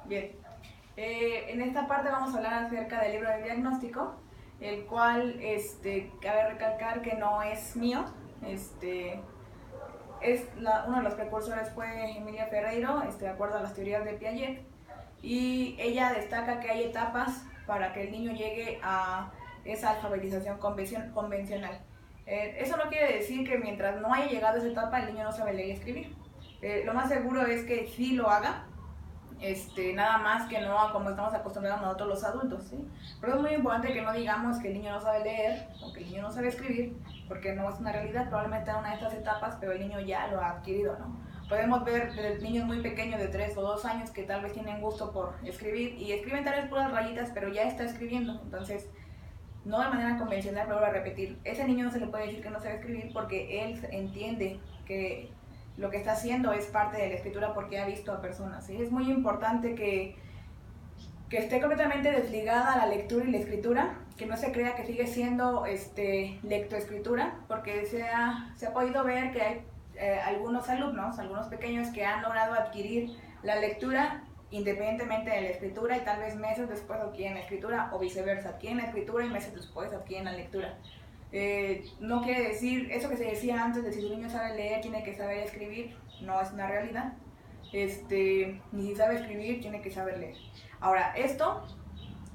Bien, en esta parte vamos a hablar acerca del libro de diagnóstico, el cual cabe recalcar que no es mío. Uno de los precursores fue Emilia Ferreiro, de acuerdo a las teorías de Piaget, y ella destaca que hay etapas para que el niño llegue a esa alfabetización convencional. Eso no quiere decir que mientras no haya llegado a esa etapa el niño no sabe leer y escribir. Lo más seguro es que sí lo haga, nada más que no como estamos acostumbrados nosotros los adultos, ¿sí? Pero es muy importante que no digamos que el niño no sabe leer o que el niño no sabe escribir, porque no es una realidad, probablemente en una de estas etapas, pero el niño ya lo ha adquirido, ¿no? Podemos ver niños muy pequeños de 3 o 2 años que tal vez tienen gusto por escribir y escriben tal vez puras rayitas, pero ya está escribiendo. Entonces, no de manera convencional, pero voy a repetir, ese niño no se le puede decir que no sabe escribir porque él entiende que lo que está haciendo es parte de la escritura porque ha visto a personas, ¿sí? Es muy importante que esté completamente desligada la lectura y la escritura, que no se crea que sigue siendo lectoescritura, porque se ha podido ver que hay algunos alumnos, algunos pequeños que han logrado adquirir la lectura independientemente de la escritura y tal vez meses después adquieren la escritura o viceversa, adquieren la escritura y meses después adquieren la lectura. No quiere decir, eso que se decía antes de si tu niño sabe leer tiene que saber escribir, no es una realidad. Ni si sabe escribir tiene que saber leer. Ahora, esto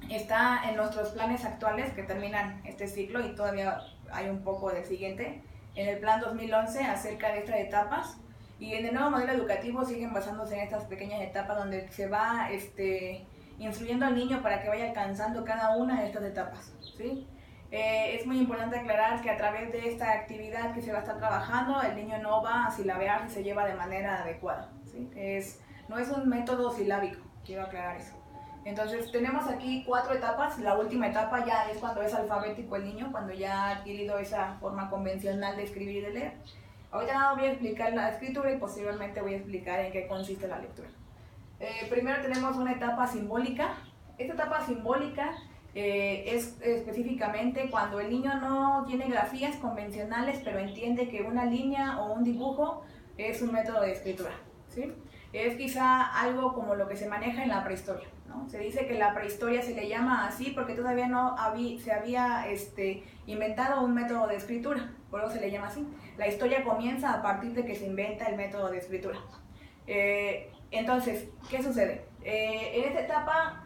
está en nuestros planes actuales que terminan este ciclo y todavía hay un poco del siguiente, en el plan 2011 acerca de estas etapas, y en el nuevo modelo educativo siguen basándose en estas pequeñas etapas donde se va influyendo al niño para que vaya alcanzando cada una de estas etapas, ¿sí? Es muy importante aclarar que a través de esta actividad que se va a estar trabajando, el niño no va a silabear si se lleva de manera adecuada, ¿sí? No es un método silábico, quiero aclarar eso. Entonces tenemos aquí 4 etapas. La última etapa ya es cuando es alfabético el niño, cuando ya ha adquirido esa forma convencional de escribir y de leer. Ahorita nada voy a explicar la escritura y posteriormente voy a explicar en qué consiste la lectura. Primero tenemos una etapa simbólica. Esta etapa simbólica es específicamente cuando el niño no tiene grafías convencionales, pero entiende que una línea o un dibujo es un método de escritura, ¿sí? Es quizá algo como lo que se maneja en la prehistoria, ¿no? Se dice que la prehistoria se le llama así porque todavía no se había inventado un método de escritura, por eso se le llama así. La historia comienza a partir de que se inventa el método de escritura. Entonces, ¿qué sucede? En esta etapa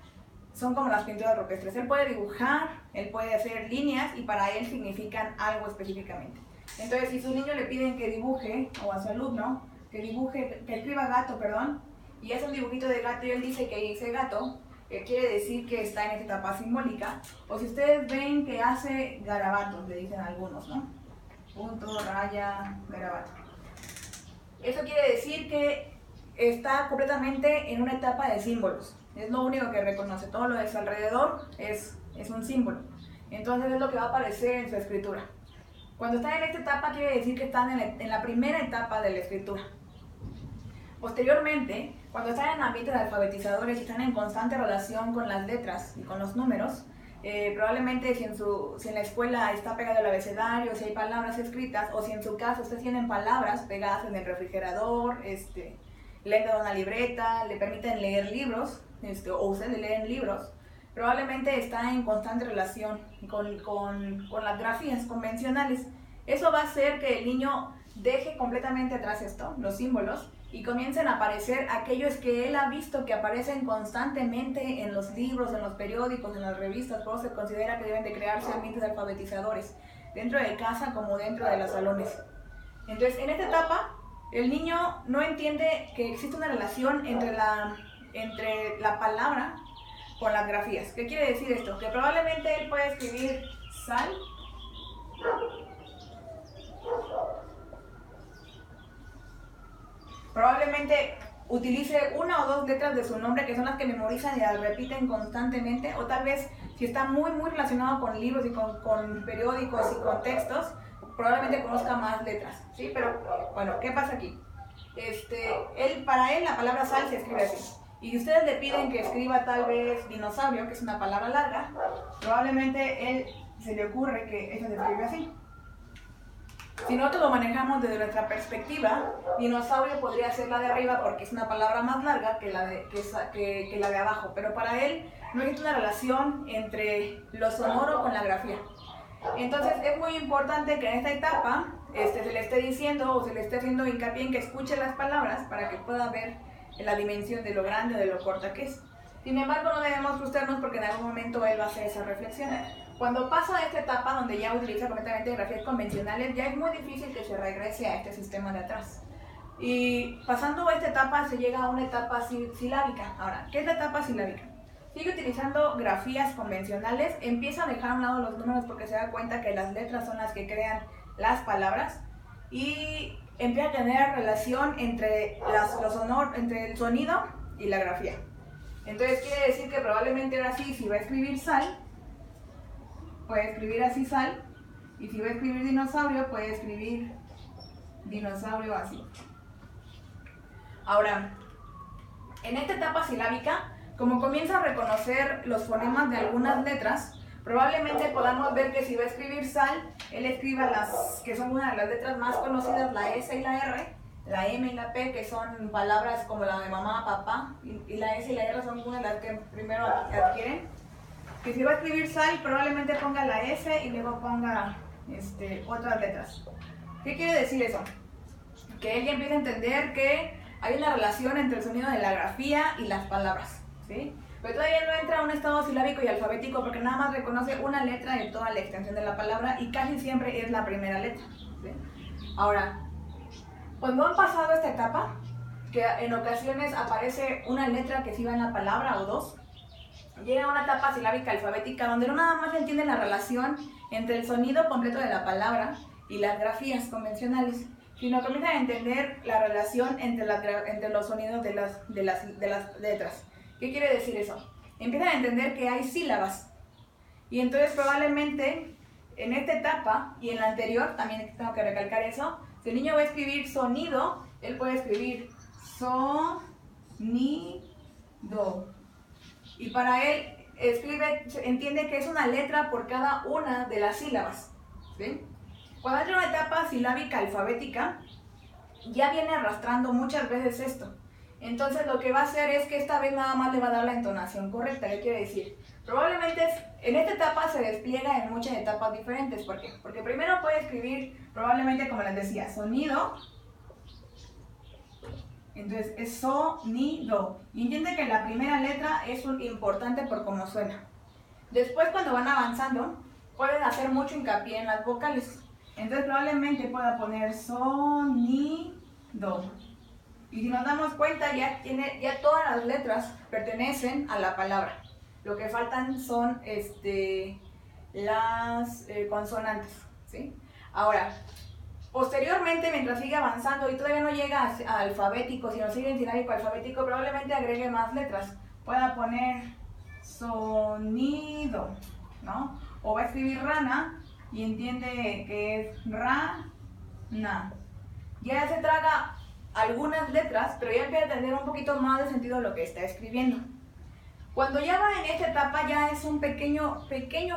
son como las pinturas rupestres. Él puede dibujar, él puede hacer líneas y para él significan algo específicamente. Entonces, si su niño le piden que dibuje, o a su alumno, que escriba gato, y hace un dibujito de gato y él dice que dice gato, quiere decir que está en esta etapa simbólica. O si ustedes ven que hace garabatos, le dicen algunos, ¿no? Punto, raya, garabato. Eso quiere decir que está completamente en una etapa de símbolos. Es lo único que reconoce. Todo lo de su alrededor es un símbolo. Entonces es lo que va a aparecer en su escritura. Cuando están en esta etapa quiere decir que están en la primera etapa de la escritura. Posteriormente, cuando están en ambientes alfabetizadores y están en constante relación con las letras y con los números, probablemente si en la escuela está pegado el abecedario, si hay palabras escritas, o si en su caso ustedes tienen palabras pegadas en el refrigerador, le han dado una libreta, le permiten leer libros, o ustedes le leen libros, probablemente está en constante relación con las grafías convencionales. Eso va a hacer que el niño deje completamente atrás esto, los símbolos, y comiencen a aparecer aquellos que él ha visto que aparecen constantemente en los libros, en los periódicos, en las revistas. Por eso se considera que deben de crearse ambientes alfabetizadores, dentro de casa como dentro de los salones. Entonces, en esta etapa, el niño no entiende que existe una relación entre la palabra con las grafías. ¿Qué quiere decir esto? Que probablemente él puede escribir sal, probablemente utilice 1 o 2 letras de su nombre que son las que memorizan y las repiten constantemente, o tal vez si está muy relacionado con libros y con periódicos y con textos, probablemente conozca más letras, ¿sí? Pero bueno, ¿qué pasa aquí? Para él la palabra sal se escribe así. Y si ustedes le piden que escriba tal vez dinosaurio, que es una palabra larga, probablemente él se le ocurre que eso se escribe así. Si nosotros lo manejamos desde nuestra perspectiva, dinosaurio podría ser la de arriba porque es una palabra más larga que la de abajo, pero para él no existe una relación entre lo sonoro con la grafía. Entonces es muy importante que en esta etapa se le esté diciendo o se le esté haciendo hincapié en que escuche las palabras para que pueda ver la dimensión de lo grande o de lo corta que es. Sin embargo, no debemos frustrarnos porque en algún momento él va a hacer esa reflexión. Cuando pasa a esta etapa donde ya utiliza completamente grafías convencionales, ya es muy difícil que se regrese a este sistema de atrás. Y pasando a esta etapa se llega a una etapa silábica. Ahora, ¿qué es la etapa silábica? Sigue utilizando grafías convencionales, empieza a dejar a un lado los números porque se da cuenta que las letras son las que crean las palabras y empieza a tener relación entre, entre el sonido y la grafía. Entonces quiere decir que probablemente ahora sí, si va a escribir sal, puede escribir así sal, y si va a escribir dinosaurio, puede escribir dinosaurio así. Ahora, en esta etapa silábica, como comienza a reconocer los fonemas de algunas letras, probablemente podamos ver que si va a escribir sal, él escriba las que son una de las letras más conocidas, la S y la R, la M y la P, que son palabras como la de mamá, papá, y la S y la R son una de las que primero adquieren. Que si va a escribir sal, probablemente ponga la S y luego ponga otras letras. ¿Qué quiere decir eso? Que él ya empieza a entender que hay una relación entre el sonido de la grafía y las palabras, ¿sí? Pero todavía no entra a un estado silábico y alfabético porque nada más reconoce una letra de toda la extensión de la palabra y casi siempre es la primera letra, ¿sí? Ahora, cuando han pasado esta etapa, que en ocasiones aparece una letra que sí va en la palabra o dos, llega a una etapa silábica alfabética donde no nada más entiende la relación entre el sonido completo de la palabra y las grafías convencionales, sino que comienza a entender la relación entre los sonidos de las letras. ¿Qué quiere decir eso? Empiezan a entender que hay sílabas. Y entonces probablemente en esta etapa y en la anterior, también tengo que recalcar eso, si el niño va a escribir sonido, él puede escribir sonido. Y para él entiende que es una letra por cada una de las sílabas, ¿sí? Cuando entra una etapa silábica alfabética, ya viene arrastrando muchas veces esto. Entonces lo que va a hacer es que esta vez nada más le va a dar la entonación correcta. ¿Qué quiere decir? Probablemente en esta etapa se despliega en muchas etapas diferentes. ¿Por qué? Porque primero puede escribir, probablemente como les decía, sonido. Entonces es sonido. Y entiende que la primera letra es importante por cómo suena. Después cuando van avanzando, pueden hacer mucho hincapié en las vocales. Entonces probablemente pueda poner sonido. Y si nos damos cuenta, ya todas las letras pertenecen a la palabra. Lo que faltan son las consonantes, ¿sí? Ahora, posteriormente, mientras sigue avanzando y todavía no llega a alfabético, sino sigue en silábico alfabético, probablemente agregue más letras. Pueda poner sonido, ¿no? O va a escribir rana y entiende que es rana. Ya se traga algunas letras, pero ya empieza a tener un poquito más de sentido lo que está escribiendo. Cuando ya va en esta etapa ya es un pequeño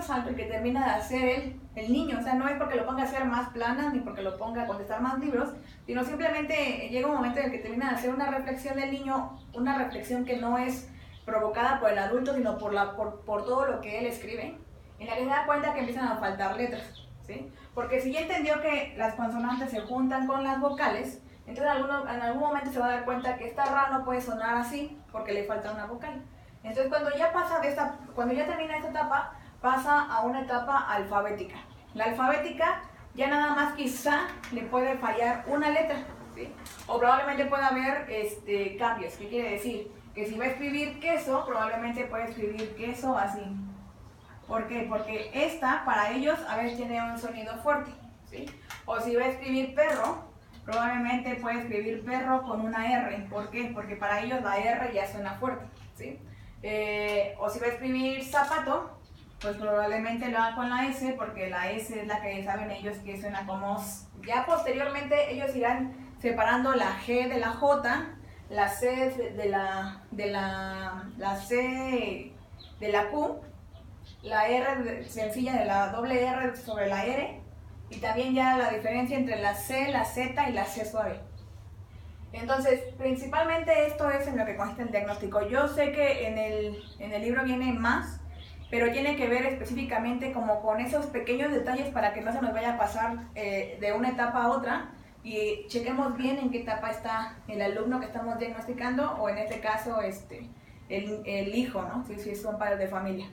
salto el que termina de hacer el niño. O sea, no es porque lo ponga a hacer más planas ni porque lo ponga a contestar más libros, sino simplemente llega un momento en el que termina de hacer una reflexión del niño, una reflexión que no es provocada por el adulto, sino por todo lo que él escribe, en la que se da cuenta que empiezan a faltar letras, ¿sí? Porque si ya entendió que las consonantes se juntan con las vocales, entonces en algún momento se va a dar cuenta que esta ra no puede sonar así porque le falta una vocal. Entonces cuando ya termina esta etapa, pasa a una etapa alfabética. La alfabética ya nada más quizá le puede fallar una letra, ¿sí? O probablemente pueda haber cambios. ¿Qué quiere decir? Que si va a escribir queso, probablemente puede escribir queso así. ¿Por qué? Porque esta para ellos a veces tiene un sonido fuerte, ¿sí? O si va a escribir perro, probablemente puede escribir perro con una R. ¿Por qué? Porque para ellos la R ya suena fuerte, ¿sí? O si va a escribir zapato, pues probablemente lo haga con la S, porque la S es la que saben ellos que suena como S. Ya posteriormente ellos irán separando la G de la J, la C la C de la Q, la R sencilla de la doble R sobre la R, y también ya la diferencia entre la C, la Z y la C suave. Entonces, principalmente esto es en lo que consiste el diagnóstico. Yo sé que en el libro viene más, pero tiene que ver específicamente como con esos pequeños detalles para que no se nos vaya a pasar de una etapa a otra y chequemos bien en qué etapa está el alumno que estamos diagnosticando o en este caso el hijo, ¿no? Si son padres de familia.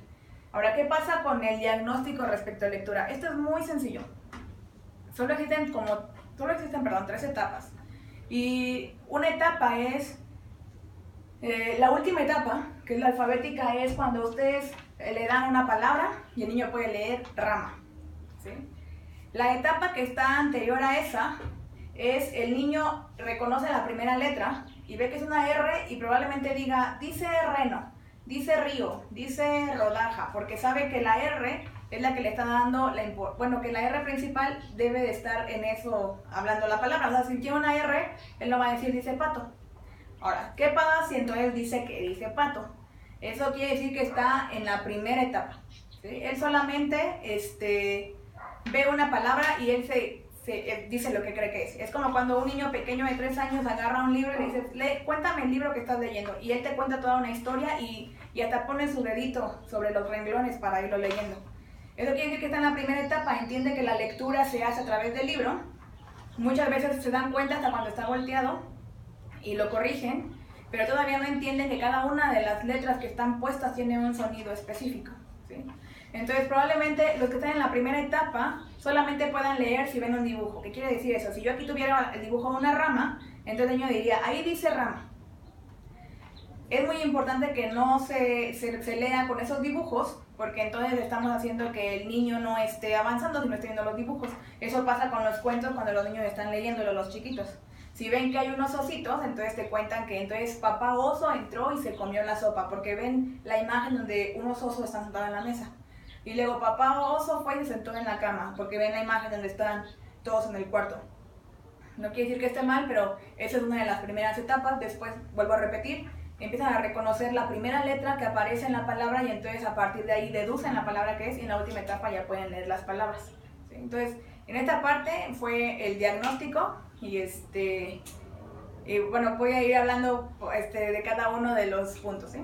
Ahora, ¿qué pasa con el diagnóstico respecto a lectura? Esto es muy sencillo. Solo existen 3 etapas. Y una etapa es, la última etapa, que es la alfabética, es cuando ustedes le dan una palabra y el niño puede leer rama, ¿sí? La etapa que está anterior a esa es el niño reconoce la primera letra y ve que es una R y probablemente diga, dice reno, dice río, dice rodaja, porque sabe que la R es la que le está dando que la R principal debe de estar en eso, hablando la palabra. O sea, si tiene una R, él no va a decir dice pato. Ahora, ¿qué pasa si entonces dice que dice pato? Eso quiere decir que está en la primera etapa, ¿sí? Él solamente ve una palabra y él dice lo que cree que es. Es como cuando un niño pequeño de 3 años agarra un libro y le dice, cuéntame el libro que estás leyendo. Y él te cuenta toda una historia y hasta pone su dedito sobre los renglones para irlo leyendo. Eso quiere decir que está en la primera etapa, entiende que la lectura se hace a través del libro. Muchas veces se dan cuenta hasta cuando está volteado y lo corrigen, pero todavía no entienden que cada una de las letras que están puestas tiene un sonido específico, ¿sí? Entonces probablemente los que están en la primera etapa solamente puedan leer si ven un dibujo. ¿Qué quiere decir eso? Si yo aquí tuviera el dibujo de una rama, entonces el niño diría, ahí dice rama. Es muy importante que no se lea con esos dibujos, porque entonces estamos haciendo que el niño no esté avanzando, sino esté viendo los dibujos. Eso pasa con los cuentos cuando los niños están leyéndolo, los chiquitos. Si ven que hay unos ositos, entonces te cuentan que entonces papá oso entró y se comió la sopa, porque ven la imagen donde unos osos están sentados en la mesa. Y luego papá oso fue y se sentó en la cama, porque ven la imagen donde están todos en el cuarto. No quiere decir que esté mal, pero esa es una de las primeras etapas. Después, vuelvo a repetir, empiezan a reconocer la primera letra que aparece en la palabra y entonces a partir de ahí deducen la palabra que es y en la última etapa ya pueden leer las palabras, ¿sí? Entonces, en esta parte fue el diagnóstico y bueno, voy a ir hablando de cada uno de los puntos, ¿sí?